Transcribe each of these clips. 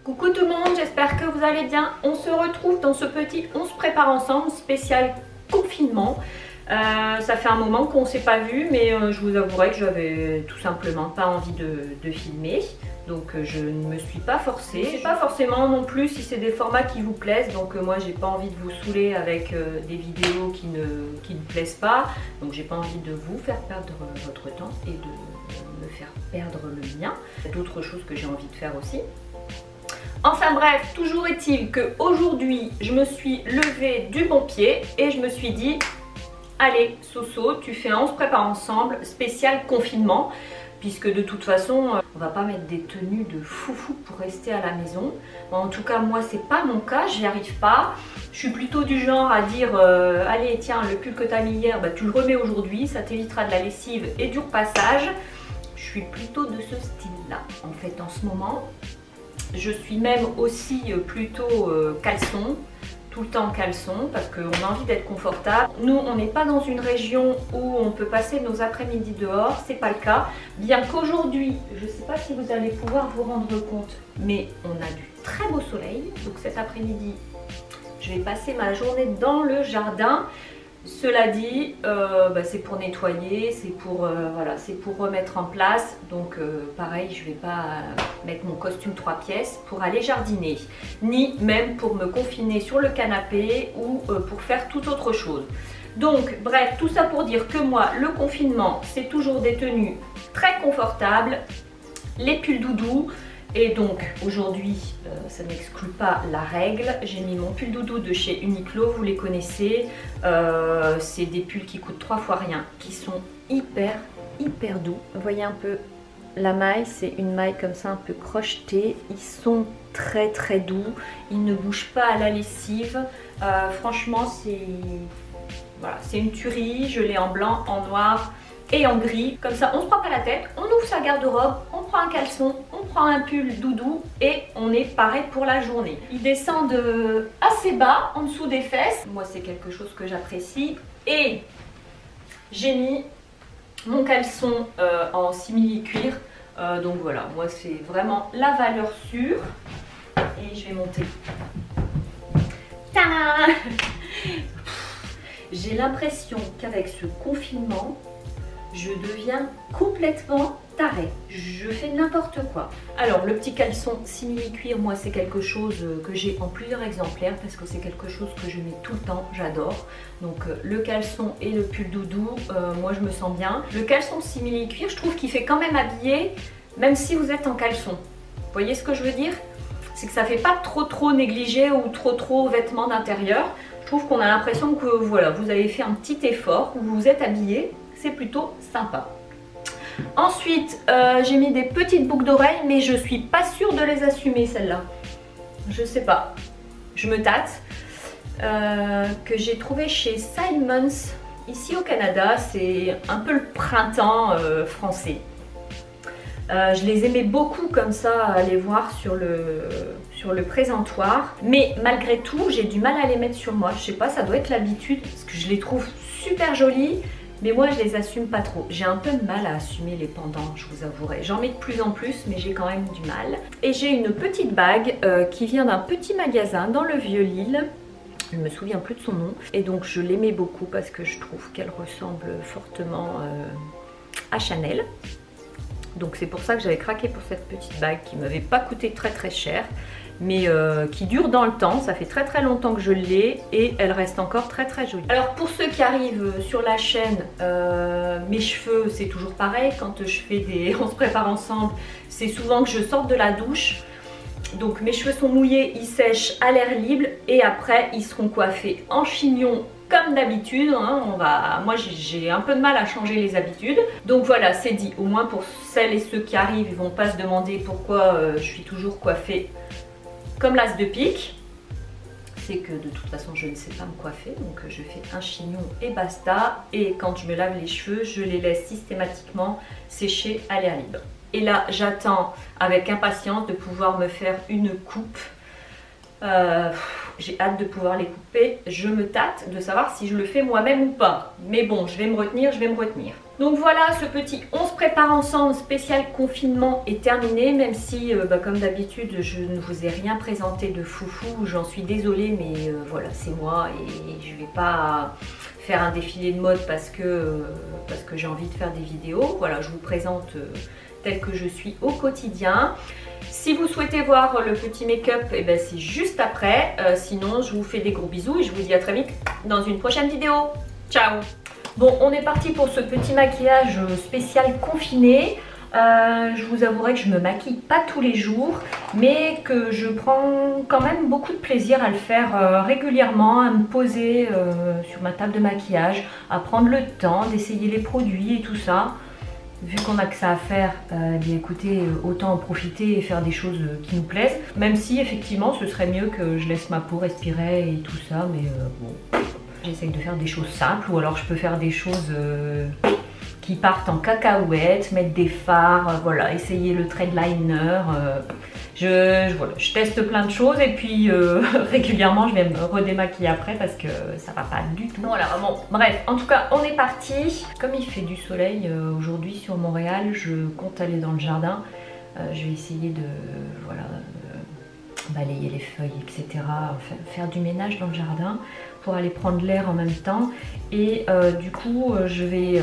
Coucou tout le monde, j'espère que vous allez bien. On se retrouve dans ce petit On se prépare ensemble spécial confinement. Ça fait un moment qu'on ne s'est pas vu, mais je vous avouerai que j'avais tout simplement pas envie de filmer. Donc je ne me suis pas forcée. Je sais pas forcément non plus si c'est des formats qui vous plaisent. Donc moi j'ai pas envie de vous saouler avec des vidéos qui ne plaisent pas. Donc j'ai pas envie de vous faire perdre votre temps et de me faire perdre le mien. Il y a d'autres choses que j'ai envie de faire aussi. Enfin bref, toujours est-il qu'aujourd'hui, je me suis levée du bon pied et je me suis dit, allez Soso, tu fais un On se prépare ensemble, spécial confinement, puisque de toute façon, on va pas mettre des tenues de foufou pour rester à la maison. En tout cas, moi, c'est pas mon cas, j'y arrive pas. Je suis plutôt du genre à dire, allez, tiens, le pull que tu as mis hier, bah, tu le remets aujourd'hui, ça t'évitera de la lessive et du repassage. Je suis plutôt de ce style-là, en fait, en ce moment. Je suis même aussi plutôt caleçon, tout le temps caleçon, parce qu'on a envie d'être confortable. Nous, on n'est pas dans une région où on peut passer nos après-midi dehors, c'est pas le cas. Bien qu'aujourd'hui, je ne sais pas si vous allez pouvoir vous rendre compte, mais on a du très beau soleil. Donc cet après-midi, je vais passer ma journée dans le jardin. Cela dit, c'est pour nettoyer, c'est pour, voilà, pour remettre en place. Donc pareil, je ne vais pas mettre mon costume 3 pièces pour aller jardiner. Ni même pour me confiner sur le canapé ou pour faire toute autre chose. Donc bref, tout ça pour dire que moi, le confinement, c'est toujours des tenues très confortables. Les pulls doudou. Et donc aujourd'hui, ça n'exclut pas la règle, j'ai mis mon pull doudou de chez Uniqlo, vous les connaissez, c'est des pulls qui coûtent 3 fois rien, qui sont hyper doux. Vous voyez un peu la maille, c'est une maille comme ça un peu crochetée, ils sont très doux, ils ne bougent pas à la lessive, franchement c'est une tuerie, je l'ai en blanc, en noir et en gris, comme ça on se prend pas la tête, on ouvre sa garde-robe, on prend un caleçon, on prend un pull doudou et on est paré pour la journée. Ils descendent assez bas, en dessous des fesses, moi c'est quelque chose que j'apprécie, et j'ai mis mon caleçon en simili-cuir, donc voilà, moi c'est vraiment la valeur sûre, et je vais monter. Tadam! J'ai l'impression qu'avec ce confinement, je deviens complètement tarée. Je fais n'importe quoi. Alors le petit caleçon simili-cuir, moi c'est quelque chose que j'ai en plusieurs exemplaires parce que c'est quelque chose que je mets tout le temps, j'adore. Donc le caleçon et le pull doudou, moi je me sens bien. Le caleçon simili-cuir, je trouve qu'il fait quand même habillé, même si vous êtes en caleçon. Vous voyez ce que je veux dire? C'est que ça fait pas trop négligé ou trop vêtements d'intérieur. Je trouve qu'on a l'impression que voilà, vous avez fait un petit effort, vous vous êtes habillé. C'est plutôt sympa. Ensuite, j'ai mis des petites boucles d'oreilles, mais je suis pas sûre de les assumer celles-là. Je sais pas. Je me tâte. Que j'ai trouvé chez Simons, ici au Canada. C'est un peu le printemps français. Je les aimais beaucoup comme ça à les voir sur le présentoir. Mais malgré tout, j'ai du mal à les mettre sur moi. Je sais pas, ça doit être l'habitude parce que je les trouve super jolies. Mais moi je les assume pas trop, j'ai un peu de mal à assumer les pendants, je vous avouerai. J'en mets de plus en plus mais j'ai quand même du mal. Et j'ai une petite bague qui vient d'un petit magasin dans le Vieux-Lille. Je ne me souviens plus de son nom. Et donc je l'aimais beaucoup parce que je trouve qu'elle ressemble fortement à Chanel. Donc c'est pour ça que j'avais craqué pour cette petite bague qui ne m'avait pas coûté très cher. Mais qui dure dans le temps, ça fait très longtemps que je l'ai et elle reste encore très jolie. Alors pour ceux qui arrivent sur la chaîne, mes cheveux c'est toujours pareil, quand je fais des on se prépare ensemble, c'est souvent que je sorte de la douche. Donc mes cheveux sont mouillés, ils sèchent à l'air libre et après ils seront coiffés en chignon comme d'habitude. Hein, moi j'ai un peu de mal à changer les habitudes. Donc voilà, c'est dit, au moins pour celles et ceux qui arrivent, ils vont pas se demander pourquoi je suis toujours coiffée comme l'as de pique. C'est que de toute façon je ne sais pas me coiffer, donc je fais un chignon et basta. Et quand je me lave les cheveux, je les laisse systématiquement sécher à l'air libre. Et là j'attends avec impatience de pouvoir me faire une coupe. J'ai hâte de pouvoir les couper. Je me tâte de savoir si je le fais moi-même ou pas. Mais bon, je vais me retenir. Donc voilà, ce petit on se prépare ensemble spécial confinement est terminé, même si comme d'habitude je ne vous ai rien présenté de foufou, j'en suis désolée, mais voilà, c'est moi et je vais pas faire un défilé de mode parce que j'ai envie de faire des vidéos. Voilà, je vous présente tel que je suis au quotidien. Si vous souhaitez voir le petit make-up, eh ben c'est juste après. Sinon, je vous fais des gros bisous et je vous dis à très vite dans une prochaine vidéo. Ciao! Bon, on est parti pour ce petit maquillage spécial confiné. Je vous avouerai que je me maquille pas tous les jours, mais que je prends quand même beaucoup de plaisir à le faire régulièrement, à me poser sur ma table de maquillage, à prendre le temps d'essayer les produits et tout ça. Vu qu'on a que ça à faire, bien écoutez, autant en profiter et faire des choses qui nous plaisent. Même si effectivement ce serait mieux que je laisse ma peau respirer et tout ça, mais bon. J'essaye de faire des choses simples, ou alors je peux faire des choses qui partent en cacahuètes, mettre des fards, voilà, essayer le thread liner. Je teste plein de choses et puis régulièrement je vais me redémaquiller après parce que ça va pas du tout. Voilà, bon, bref, en tout cas on est parti. Comme il fait du soleil aujourd'hui sur Montréal, je compte aller dans le jardin. Je vais essayer de balayer les feuilles, etc. Faire du ménage dans le jardin pour aller prendre l'air en même temps. Et du coup, je vais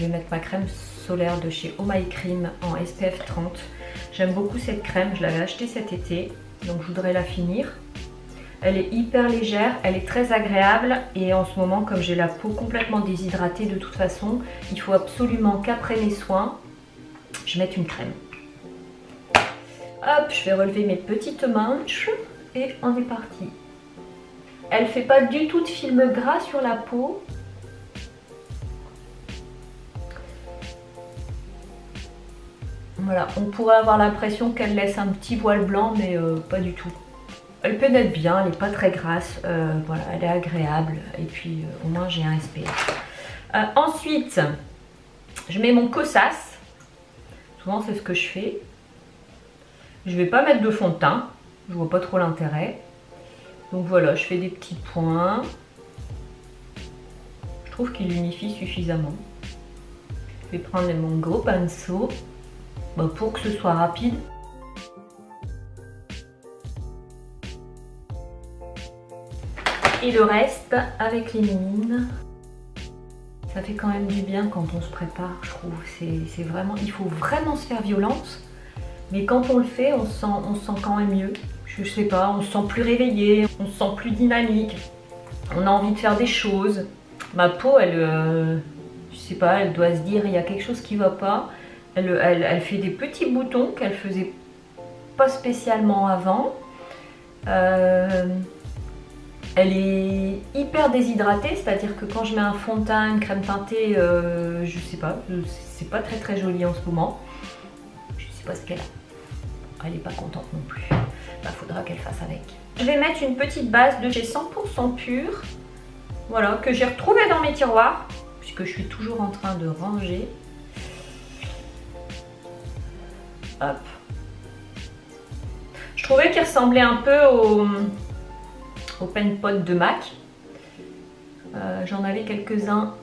mettre ma crème solaire de chez Oh My Cream en SPF 30. J'aime beaucoup cette crème, je l'avais achetée cet été, donc je voudrais la finir. Elle est hyper légère, elle est très agréable et en ce moment, comme j'ai la peau complètement déshydratée de toute façon, il faut absolument qu'après mes soins, je mette une crème. Hop, je vais relever mes petites manches et on est parti. Elle fait pas du tout de film gras sur la peau. Voilà, on pourrait avoir l'impression qu'elle laisse un petit voile blanc, mais pas du tout. Elle pénètre bien, elle n'est pas très grasse, voilà, elle est agréable et puis au moins j'ai un SPF. Ensuite, je mets mon Kosas. Souvent c'est ce que je fais. Je vais pas mettre de fond de teint, je vois pas trop l'intérêt. Donc voilà, je fais des petits points. Je trouve qu'il unifie suffisamment. Je vais prendre mon gros pinceau pour que ce soit rapide. Et le reste avec les mines. Ça fait quand même du bien quand on se prépare, je trouve. C'est vraiment, il faut vraiment se faire violence. Mais quand on le fait, on se sent quand même mieux. Je sais pas, on se sent plus réveillé, on se sent plus dynamique. On a envie de faire des choses. Ma peau, elle, je sais pas, elle doit se dire il y a quelque chose qui va pas. Elle fait des petits boutons qu'elle faisait pas spécialement avant. Elle est hyper déshydratée, c'est-à-dire que quand je mets un fond de teint, une crème teintée, je sais pas, c'est pas très très joli en ce moment. Je sais pas ce qu'elle a. Elle est pas contente non plus. Bah, faudra qu'elle fasse avec. Je vais mettre une petite base de chez 100% pur. Voilà, que j'ai retrouvée dans mes tiroirs, puisque je suis toujours en train de ranger. Hop. Je trouvais qu'il ressemblait un peu au pen pot de MAC. J'en avais quelques-uns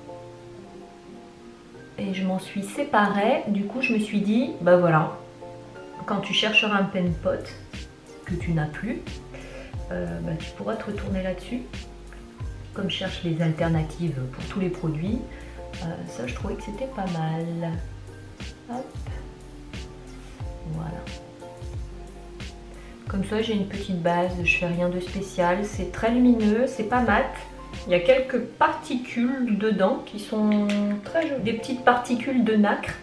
et je m'en suis séparée. Du coup, je me suis dit, bah voilà, quand tu chercheras un pen pot que tu n'as plus, tu pourras te retourner là-dessus. Comme je cherche les alternatives pour tous les produits, ça je trouvais que c'était pas mal. Hop. Voilà. Comme ça j'ai une petite base, je fais rien de spécial, c'est très lumineux, c'est pas mat. Il y a quelques particules dedans qui sont très jolies. Des petites particules de nacre.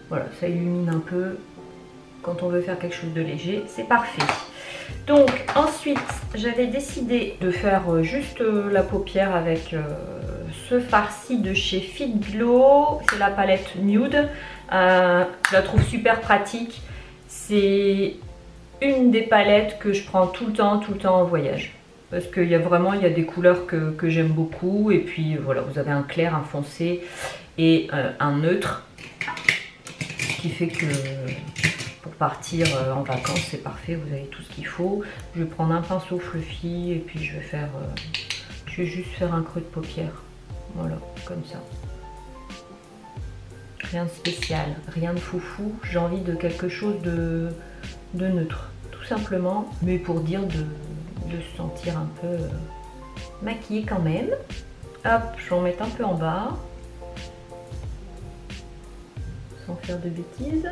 Voilà, ça illumine un peu quand on veut faire quelque chose de léger, c'est parfait. Donc ensuite j'avais décidé de faire juste la paupière avec ce farci de chez Fit Glow. C'est la palette Nude. Je la trouve super pratique. C'est une des palettes que je prends tout le temps en voyage. Parce qu'il y a des couleurs que j'aime beaucoup. Et puis voilà, vous avez un clair, un foncé et un neutre. Ce qui fait que pour partir en vacances, c'est parfait, vous avez tout ce qu'il faut. Je vais prendre un pinceau fluffy et puis je vais juste faire un creux de paupière. Voilà, comme ça. Rien de spécial, rien de foufou. J'ai envie de quelque chose de neutre, tout simplement. Mais pour dire de se sentir un peu maquillée quand même. Hop, je vais en mettre un peu en bas. Sans faire de bêtises.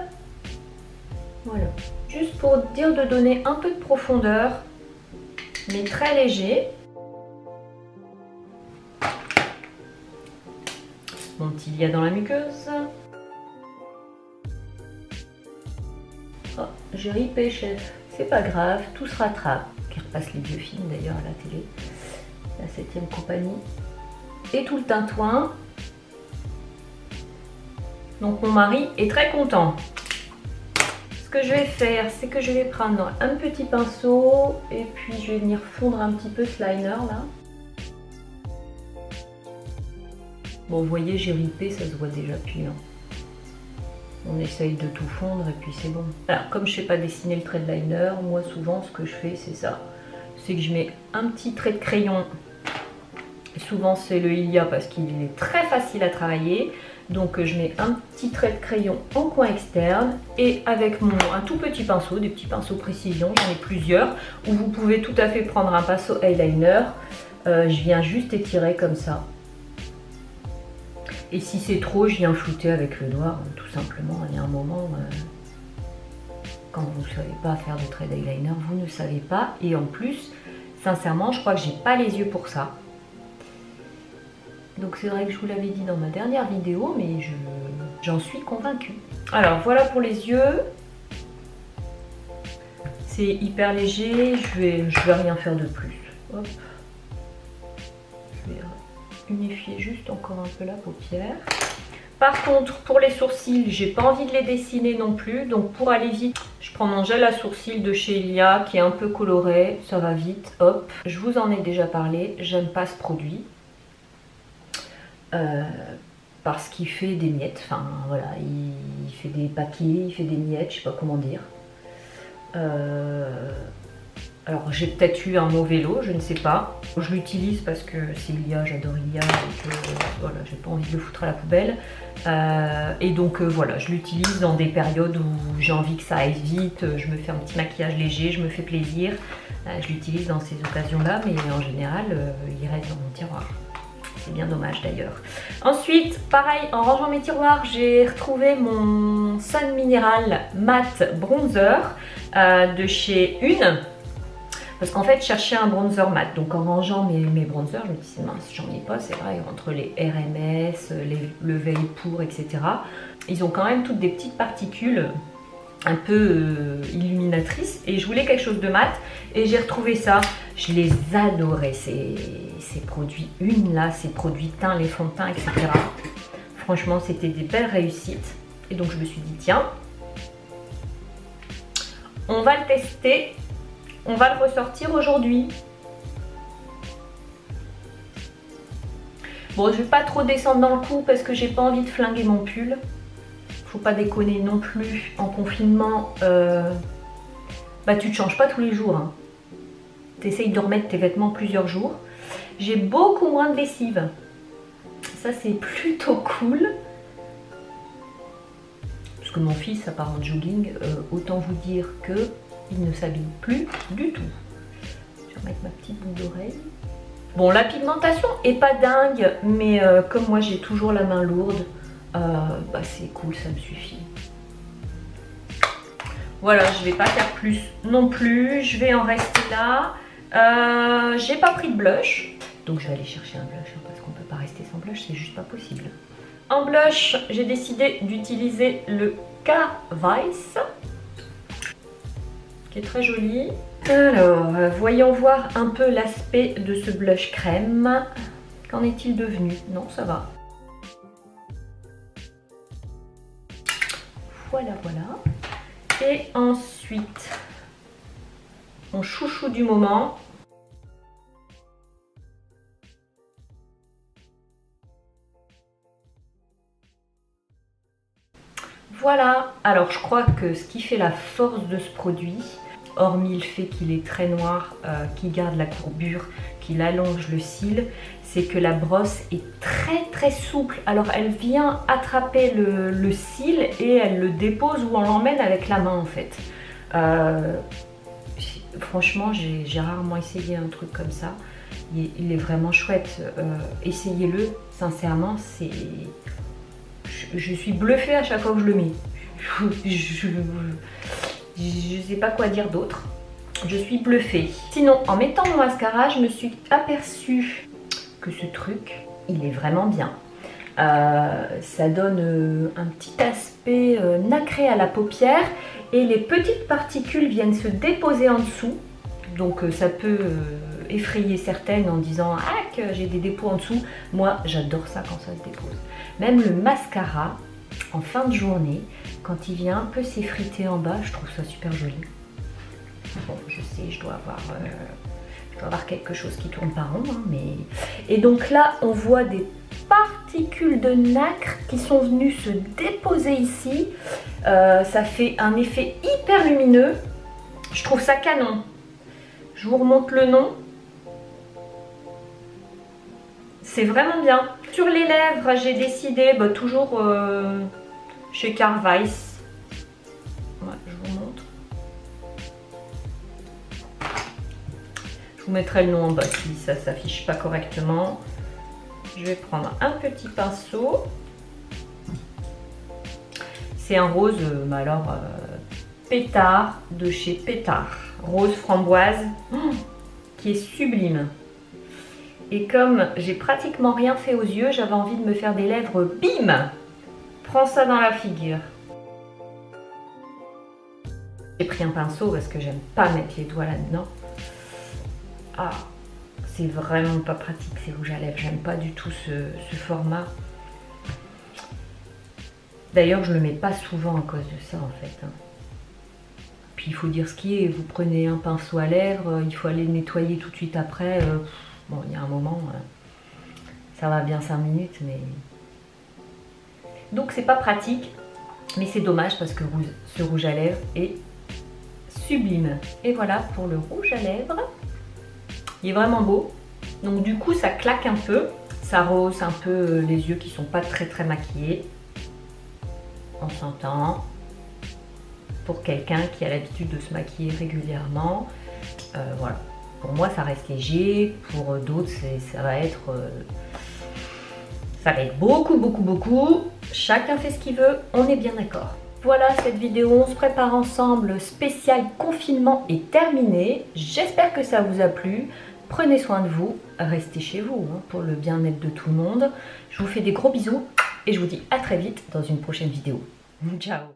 Voilà. Juste pour dire de donner un peu de profondeur, mais très léger. Mon petit liat dans la muqueuse. Oh, j'ai ripé, chef. C'est pas grave, tout se rattrape. Qui repasse les vieux films d'ailleurs à la télé. La 7e compagnie. Et tout le tintouin. Donc mon mari est très content. Ce que je vais faire, c'est que je vais prendre un petit pinceau et puis je vais venir fondre un petit peu ce liner là. Bon, vous voyez, j'ai ripé, ça se voit déjà plus. Hein. On essaye de tout fondre et puis c'est bon. Alors, comme je ne sais pas dessiner le trait de liner, moi souvent ce que je fais c'est ça. C'est que je mets un petit trait de crayon. Souvent c'est le Ilia parce qu'il est très facile à travailler. Donc je mets un petit trait de crayon en coin externe et avec un tout petit pinceau, des petits pinceaux précision, j'en ai plusieurs, où vous pouvez tout à fait prendre un pinceau eyeliner. Je viens juste étirer comme ça. Et si c'est trop, je viens flouter avec le doigt, tout simplement. Il y a un moment, quand vous ne savez pas faire de trait d'eyeliner, vous ne savez pas. Et en plus, sincèrement, je crois que j'ai pas les yeux pour ça. Donc c'est vrai que je vous l'avais dit dans ma dernière vidéo, mais j'en suis convaincue. Alors voilà pour les yeux. C'est hyper léger, je vais rien faire de plus. Hop. Je vais unifier juste encore un peu la paupière. Par contre, pour les sourcils, j'ai pas envie de les dessiner non plus. Donc pour aller vite, je prends mon gel à sourcils de chez Ilia qui est un peu coloré. Ça va vite, hop. Je vous en ai déjà parlé, j'aime pas ce produit. Parce qu'il fait des miettes, enfin voilà, il fait des paquets, il fait des miettes, je sais pas comment dire. Alors j'ai peut-être eu un mauvais lot, je ne sais pas. Je l'utilise parce que c'est Ilia, j'adore Ilia, et que voilà, j'ai pas envie de le foutre à la poubelle. Et donc voilà, je l'utilise dans des périodes où j'ai envie que ça aille vite, je me fais un petit maquillage léger, je me fais plaisir. Je l'utilise dans ces occasions-là, mais en général, il reste dans mon tiroir. C'est bien dommage d'ailleurs. Ensuite, pareil, en rangeant mes tiroirs, j'ai retrouvé mon Sun Mineral Matte Bronzer de chez Une. Parce qu'en fait, je cherchais un bronzer mat. Donc en rangeant mes bronzers, je me disais, mince, j'en ai pas, c'est vrai, entre les RMS, le Veil Pour, etc. Ils ont quand même toutes des petites particules un peu illuminatrices. Et je voulais quelque chose de mat. Et j'ai retrouvé ça. Je les adorais, ces produits Une là, ces produits teints, les fonds de teint, etc. Franchement, c'était des belles réussites. Et donc je me suis dit, tiens, on va le tester. On va le ressortir aujourd'hui. Bon, je vais pas trop descendre dans le coup parce que j'ai pas envie de flinguer mon pull. Faut pas déconner non plus. En confinement, bah tu te changes pas tous les jours. Hein. Tu essayes de remettre tes vêtements plusieurs jours. J'ai beaucoup moins de lessive. Ça, c'est plutôt cool. Parce que mon fils, à part en jogging, autant vous dire que il ne s'habille plus du tout. Je vais remettre ma petite boucle d'oreille. Bon, la pigmentation est pas dingue, mais comme moi j'ai toujours la main lourde, bah c'est cool, ça me suffit. Voilà, je vais pas faire plus non plus, je vais en rester là. J'ai pas pris de blush, donc je vais aller chercher un blush, hein, parce qu'on peut pas rester sans blush, c'est juste pas possible. En blush, j'ai décidé d'utiliser le K-Vice, qui est très joli. Alors, voyons voir un peu l'aspect de ce blush crème. Qu'en est-il devenu? Non, ça va. Voilà, voilà. Et ensuite, mon chouchou du moment. Voilà. Alors, je crois que ce qui fait la force de ce produit, hormis le fait qu'il est très noir, qu'il garde la courbure, qu'il allonge le cil, c'est que la brosse est très souple. Alors elle vient attraper le cil et elle le dépose ou on l'emmène avec la main en fait. Franchement, j'ai rarement essayé un truc comme ça. Il est vraiment chouette. Essayez-le, sincèrement, c'est... Je suis bluffée à chaque fois que je le mets. Je sais pas quoi dire d'autre. Je suis bluffée. Sinon, en mettant mon mascara, je me suis aperçue que ce truc, il est vraiment bien. Ça donne un petit aspect nacré à la paupière et les petites particules viennent se déposer en dessous. Donc ça peut effrayer certaines en disant « Ah, que j'ai des dépôts en dessous ». Moi, j'adore ça quand ça se dépose. Même le mascara, en fin de journée, quand il vient un peu s'effriter en bas, je trouve ça super joli. Bon, je sais, je dois avoir quelque chose qui tourne par rond, hein, mais... Et donc là, on voit des particules de nacre qui sont venues se déposer ici. Ça fait un effet hyper lumineux. Je trouve ça canon. Je vous remonte le nom. C'est vraiment bien. Sur les lèvres, j'ai décidé, toujours chez Carl Weiss. Ouais, je vous montre. Je vous mettrai le nom en bas si ça ne s'affiche pas correctement. Je vais prendre un petit pinceau. C'est un rose, pétard de chez Pétard. Rose framboise, qui est sublime. Et comme j'ai pratiquement rien fait aux yeux, j'avais envie de me faire des lèvres, bim! Prends ça dans la figure. J'ai pris un pinceau parce que j'aime pas mettre les doigts là-dedans. Ah, c'est vraiment pas pratique ces rouges à lèvres, j'aime pas du tout ce format. D'ailleurs, je le mets pas souvent à cause de ça en fait. Puis il faut dire ce qui est, vous prenez un pinceau à lèvres, il faut aller le nettoyer tout de suite après. Bon, il y a un moment, ça va bien 5 minutes, mais... Donc c'est pas pratique, mais c'est dommage parce que ce rouge à lèvres est sublime. Et voilà pour le rouge à lèvres. Il est vraiment beau. Donc du coup, ça claque un peu. Ça rehausse un peu les yeux qui sont pas très maquillés. On s'entend. Pour quelqu'un qui a l'habitude de se maquiller régulièrement. Voilà. Pour moi, ça reste léger. Pour d'autres, ça va être beaucoup. Chacun fait ce qu'il veut. On est bien d'accord. Voilà, cette vidéo, on se prépare ensemble. Spécial confinement est terminée. J'espère que ça vous a plu. Prenez soin de vous. Restez chez vous pour le bien-être de tout le monde. Je vous fais des gros bisous et je vous dis à très vite dans une prochaine vidéo. Ciao!